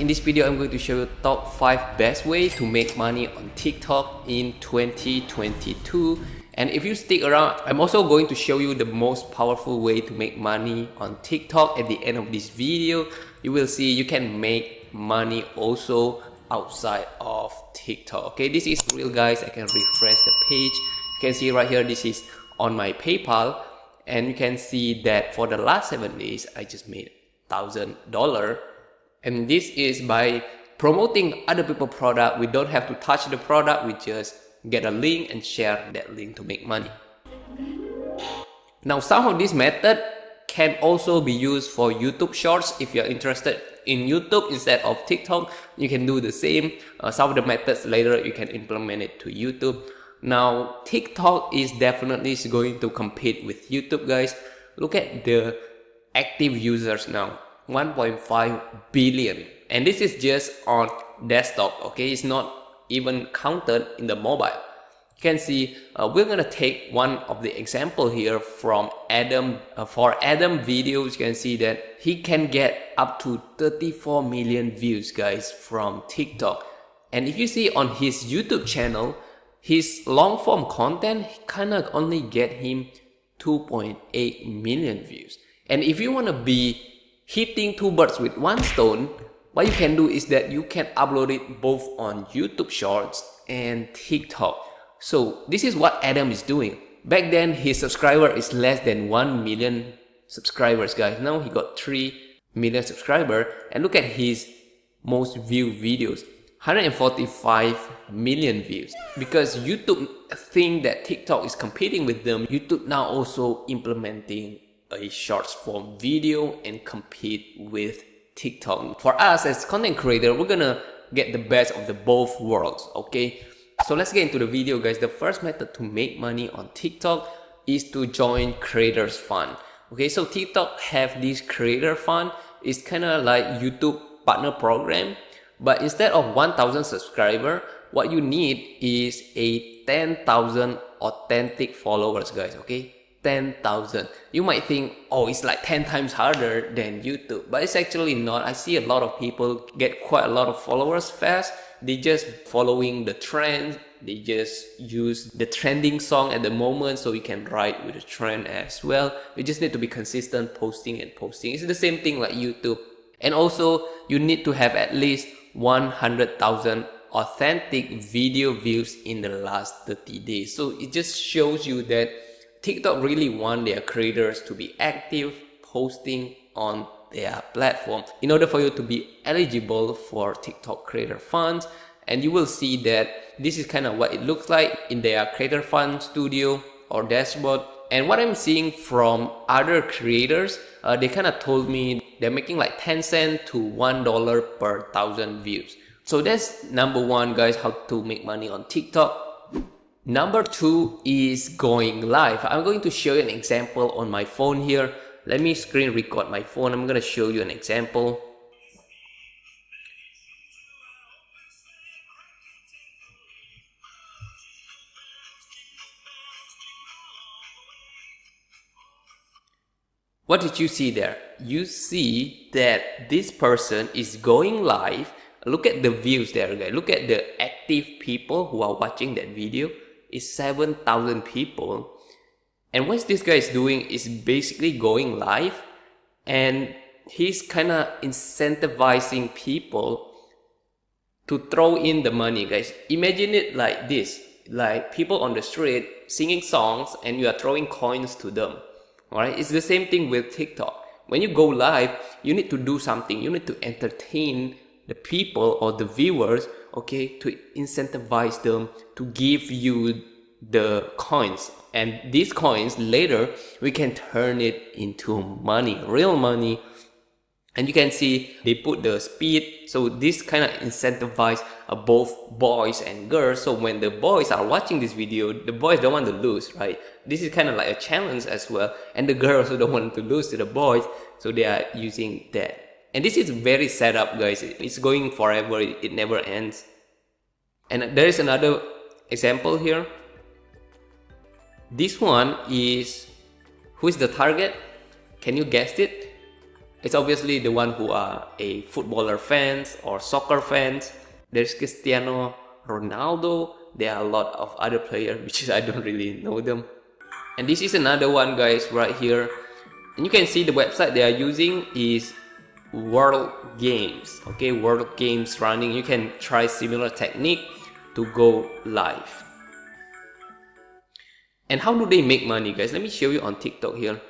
In this video, I'm going to show you top 5 best ways to make money on TikTok in 2022. And if you stick around, I'm also going to show you the most powerful way to make money on TikTok. At the end of this video, you will see you can make money also outside of TikTok. Okay, this is real, guys. I can refresh the page. You can see right here, this is on my PayPal. And you can see that for the last 7 days, I just made $1,000. And this is by promoting other people's product. We don't have to touch the product. We just get a link and share that link to make money. Now, some of this method can also be used for YouTube Shorts. If you're interested in YouTube instead of TikTok, you can do the same. Some of the methods later you can implement it to YouTube. Now, TikTok is definitely going to compete with YouTube, guys. Look at the active users now. 1.5 billion, and this is just on desktop. Okay, it's not even counted in the mobile. You can see we're gonna take one of the example here from Adam. For Adam videos, you can see that he can get up to 34 million views, guys, from TikTok. And if you see on his YouTube channel, his long form content kind of only get him 2.8 million views. And if you want to be hitting two birds with one stone, what you can do is that you can upload it both on YouTube Shorts and TikTok. So this is what Adam is doing. Back then, his subscriber is less than 1 million subscribers, guys. Now he got 3 million subscribers. And look at his most viewed videos, 145 million views. Because YouTube think that TikTok is competing with them, YouTube now also implementing a shorts form video and compete with TikTok. For us as content creator, we're gonna get the best of the both worlds. Okay, so let's get into the video, guys. The first method to make money on TikTok is to join Creators Fund. Okay, so TikTok have this Creator Fund. It's kind of like YouTube partner program, but instead of 1,000 subscribers, what you need is a 10,000 authentic followers, guys. Okay, 10,000. You might think, oh, it's like 10 times harder than YouTube, but it's actually not. I see a lot of people get quite a lot of followers fast. They just following the trend. They just use the trending song at the moment, so you can ride with the trend as well. You just need to be consistent, posting and posting. It's the same thing like YouTube. And also, you need to have at least 100,000 authentic video views in the last 30 days. So it just shows you that TikTok really want their creators to be active, posting on their platform in order for you to be eligible for TikTok Creator Funds. And you will see that this is kind of what it looks like in their Creator Fund studio or dashboard. And what I'm seeing from other creators, they kind of told me they're making like 10 cents to $1 per 1,000 views. So that's number one, guys, how to make money on TikTok. Number 2 is going live. I'm going to show you an example on my phone here. Let me screen record my phone. I'm going to show you an example. What did you see there? You see that this person is going live. Look at the views there, guys. Look at the active people who are watching that video. It's 7,000 people. And what this guy is doing is basically going live, and he's kind of incentivizing people to throw in the money, guys. Imagine it like this, like people on the street singing songs and you are throwing coins to them. All right, it's the same thing with TikTok. When you go live, you need to do something. You need to entertain the people or the viewers, okay, to incentivize them to give you the coins. And these coins later we can turn it into money, real money. And you can see they put the speed, so this kind of incentivize both boys and girls. So when the boys are watching this video, the boys don't want to lose, right? This is kind of like a challenge as well, and the girls also don't want to lose to the boys, so they are using that. And this is very set up, guys. It's going forever. It never ends. And there is another example here. This one is, who is the target? Can you guess it? It's obviously the one who are a footballer fans or soccer fans. There's Cristiano Ronaldo. There are a lot of other players which is I don't really know them. And this is another one, guys, right here. And you can see the website they are using is World Games. Okay, World Games running. You can try similar technique to go live. And how do they make money, guys? Let me show you on TikTok here.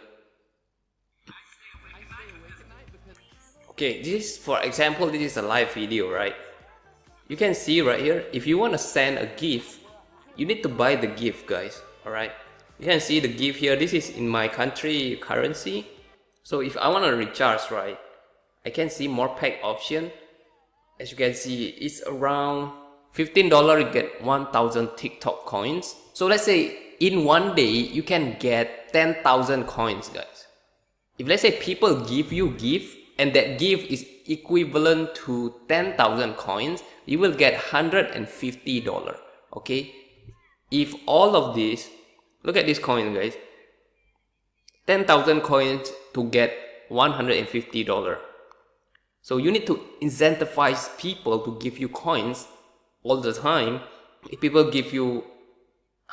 Okay, this, for example, this is a live video, right? You can see right here, if you want to send a gift, you need to buy the gift, guys. Alright, you can see the gift here. This is in my country currency. So if I want to recharge, right, I can see more pack option. As you can see, it's around $15. You get 1,000 TikTok coins. So let's say in one day you can get 10,000 coins, guys. If let's say people give you gift and that gift is equivalent to 10,000 coins, you will get $150. Okay, if all of this, look at this coin, guys, 10,000 coins to get $150. So you need to incentivize people to give you coins all the time. If people give you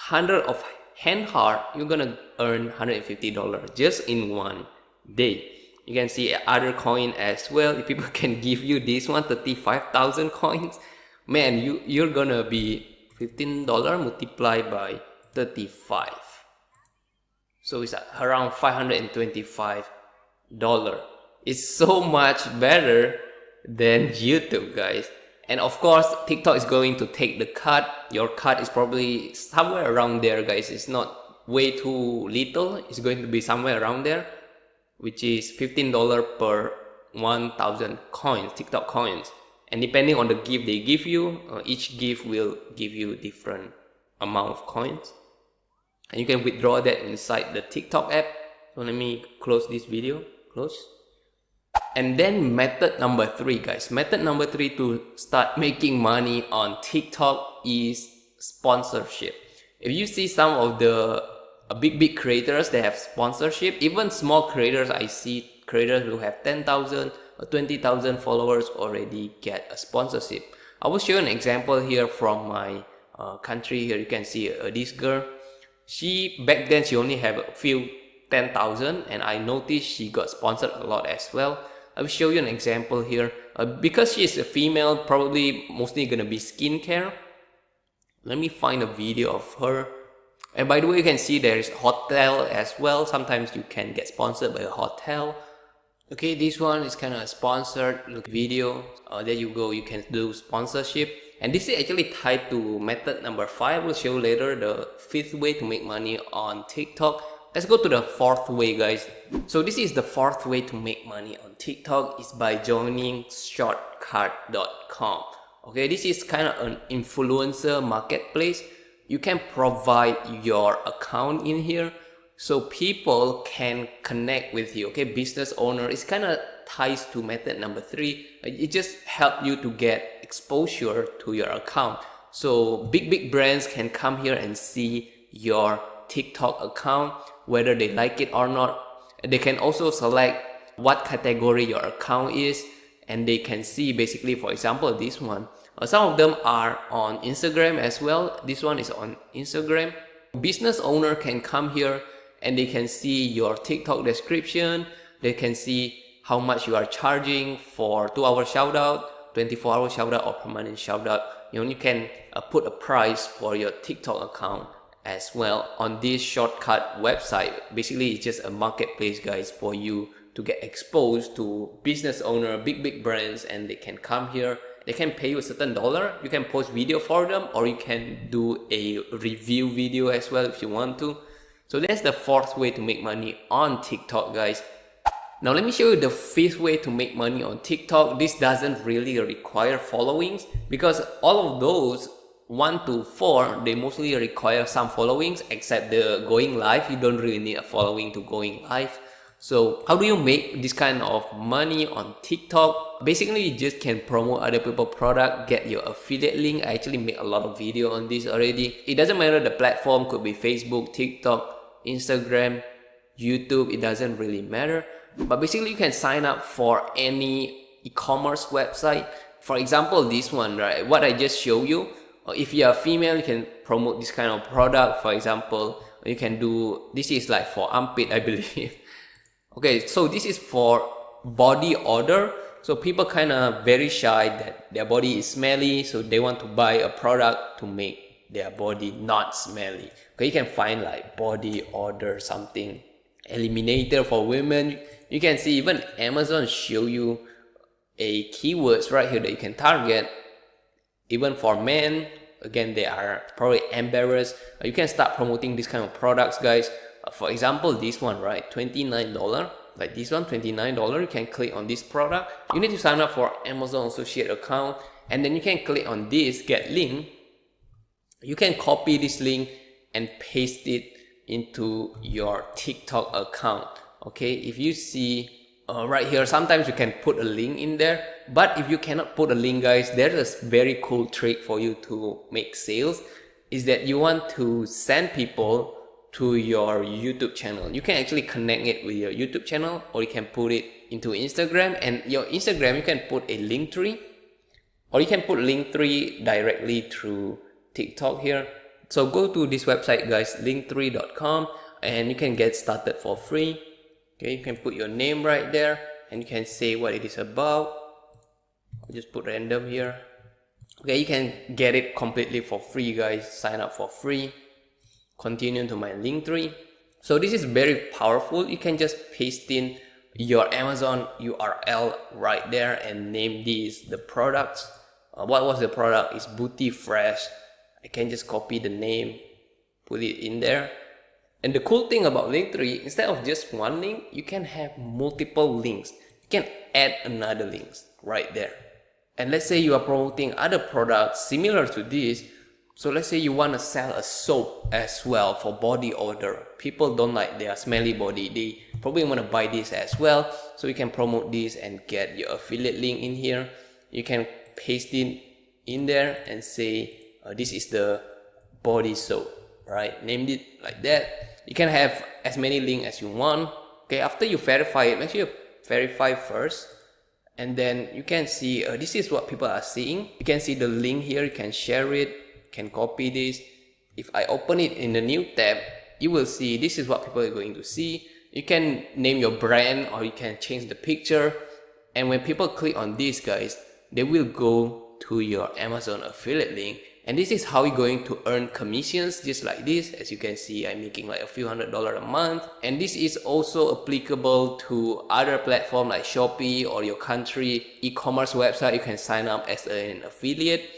100 of hand heart, you're gonna earn $150 just in one day. You can see other coin as well. If people can give you this one, 35,000 coins, man, you're gonna be $15 multiplied by 35. So it's around $525. It's so much better than YouTube, guys. And of course, TikTok is going to take the cut. Your cut is probably somewhere around there, guys. It's not way too little. It's going to be somewhere around there, which is $15 per 1,000 coins, TikTok coins. And depending on the gift they give you, each gift will give you different amount of coins. And you can withdraw that inside the TikTok app. So let me close this video, close. And then method number 3, guys. Method number 3 to start making money on TikTok is sponsorship. If you see some of the big creators, they have sponsorship. Even small creators, I see creators who have 10,000 or 20,000 followers already get a sponsorship. I will show you an example here from my country. Here you can see this girl. She back then she only have a few 10,000, and I noticed she got sponsored a lot as well. I will show you an example here. Because she is a female, probably mostly gonna be skincare. Let me find a video of her. And by the way, you can see there is hotel as well. Sometimes you can get sponsored by a hotel. Okay, this one is kind of sponsored video. There you go, you can do sponsorship. And this is actually tied to method number 5. We'll show later the 5th way to make money on TikTok. Let's go to the 4th way, guys. So this is the 4th way to make money on TikTok is by joining shortcut.com. Okay, this is kind of an influencer marketplace. You can provide your account in here so people can connect with you. Okay, business owner, it's kind of ties to method number 3. It just helps you to get exposure to your account. So big brands can come here and see your TikTok account, whether they like it or not. They can also select what category your account is, and they can see basically, for example, this one. Some of them are on Instagram as well. This one is on Instagram. Business owner can come here and they can see your TikTok description. They can see how much you are charging for 2-hour shout out, 24-hour shout out, or permanent shout out. You can put a price for your TikTok account as well on this shortcut website. Basically, it's just a marketplace, guys, for you to get exposed to business owner, big brands, and they can come here. They can pay you a certain dollar. You can post video for them, or you can do a review video as well if you want to. So that's the 4th way to make money on TikTok, guys. Now let me show you the 5th way to make money on TikTok. This doesn't really require followings, because all of those 1 to 4, they mostly require some followings, except the going live. You don't really need a following to going live. So how do you make this kind of money on TikTok? Basically, you just can promote other people's product, get your affiliate link. I actually made a lot of video on this already. It doesn't matter the platform, could be Facebook, TikTok, Instagram, YouTube, it doesn't really matter. But basically you can sign up for any e-commerce website. For example, this one, right? What I just showed you. If you are female, you can promote this kind of product. For example, you can do, this is like for armpit, I believe. Okay, so this is for body odor. So people kind of very shy that their body is smelly, so they want to buy a product to make their body not smelly. Okay, you can find like body odor something, eliminator for women. You can see even Amazon show you a keywords right here that you can target. Even for men, again, they are probably embarrassed. You can start promoting this kind of products, guys. For example, this one, right? $29. Like this one, $29. You can click on this product. You need to sign up for Amazon Associate account, and then you can click on this get link. You can copy this link and paste it into your TikTok account. Okay, if you see right here, sometimes you can put a link in there, but if you cannot put a link, guys, there's a very cool trick for you to make sales, is that you want to send people to your YouTube channel. You can actually connect it with your YouTube channel, or you can put it into Instagram, and your Instagram you can put a link tree, or you can put link tree directly through TikTok here. So go to this website, guys, linktree.com, and you can get started for free. Okay, you can put your name right there, and you can say what it is about. I'll just put random here. Okay, you can get it completely for free, guys. Sign up for free. Continue to my link tree. So this is very powerful. You can just paste in your Amazon URL right there and name these the products. What was the product? It's Booty Fresh. I can just copy the name, put it in there. And the cool thing about Linktree, instead of just one link, you can have multiple links. You can add another links right there. And let's say you are promoting other products similar to this. So let's say you want to sell a soap as well for body odor. People don't like their smelly body. They probably want to buy this as well. So you can promote this and get your affiliate link in here. You can paste it in there and say, this is the body soap, right? Named it like that. You can have as many links as you want. Okay, after you verify it, make sure you verify first. And then you can see, this is what people are seeing. You can see the link here, you can share it, you can copy this. If I open it in the new tab, you will see this is what people are going to see. You can name your brand, or you can change the picture. And when people click on this, guys, they will go to your Amazon affiliate link. And this is how you're going to earn commissions, just like this. As you can see, I'm making like a few $100s a month. And this is also applicable to other platforms like Shopee or your country e-commerce website. You can sign up as an affiliate.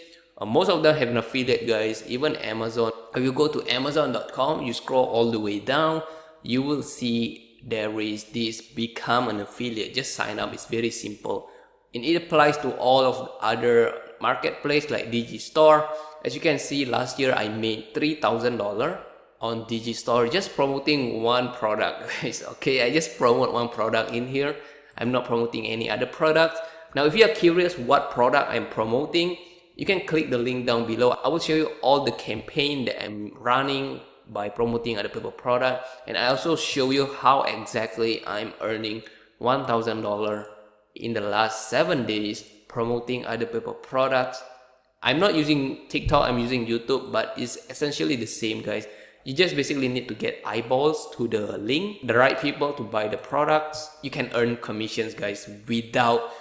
Most of them have an affiliate, guys, even Amazon. If you go to Amazon.com, you scroll all the way down, you will see there is this become an affiliate. Just sign up, it's very simple. And it applies to all of the other marketplace like Digistore. As you can see, last year I made $3,000 on Digistore just promoting one product, guys. Okay, I just promote one product in here. I'm not promoting any other products. Now, if you are curious what product I'm promoting, you can click the link down below. I will show you all the campaign that I'm running by promoting other people's product, and I also show you how exactly I'm earning $1,000 in the last 7 days promoting other people's products. I'm not using TikTok, I'm using YouTube, but it's essentially the same, guys. You just basically need to get eyeballs to the link, the right people to buy the products. You can earn commissions, guys, without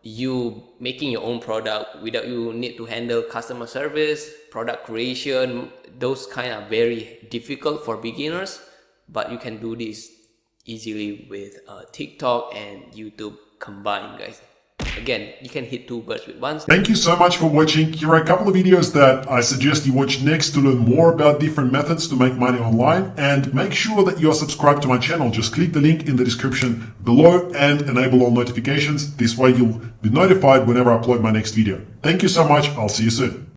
you making your own product, without you need to handle customer service, product creation. Those kind of very difficult for beginners, but you can do this easily with TikTok and YouTube combined, guys. Again, you can hit two birds with one stone. Thank you so much for watching. Here are a couple of videos that I suggest you watch next to learn more about different methods to make money online, and make sure that you're subscribed to my channel. Just click the link in the description below and enable all notifications. This way you'll be notified whenever I upload my next video. Thank you so much. I'll see you soon.